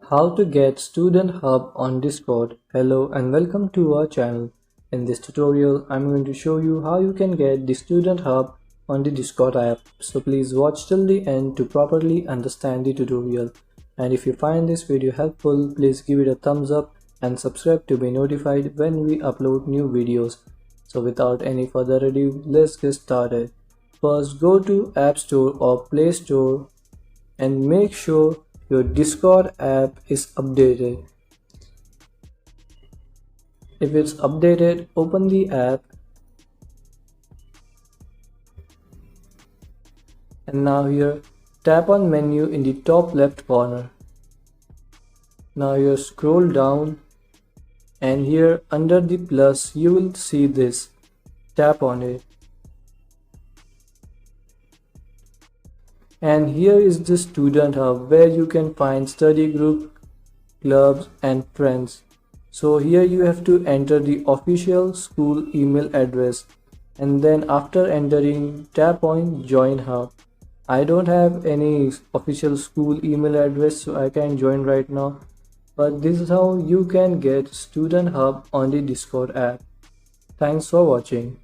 How to get Student Hub on Discord. Hello and welcome to our channel. In this tutorial, I'm going to show you how you can get the Student Hub on the Discord app. So please watch till the end to properly understand the tutorial. And if you find this video helpful, please give it a thumbs up and subscribe to be notified when we upload new videos. So without any further ado, let's get started. First, go to App Store or Play Store and make sure your Discord app is updated. If it's updated, open the app and now here tap on menu in the top left corner. Now here scroll down and here under the plus you will see this. Tap on it. And here is the Student Hub where you can find study group, clubs and friends. So here you have to enter the official school email address and then after entering tap on join hub. I don't have any official school email address so I can join right now, but this is how you can get Student Hub on the Discord app. Thanks for watching.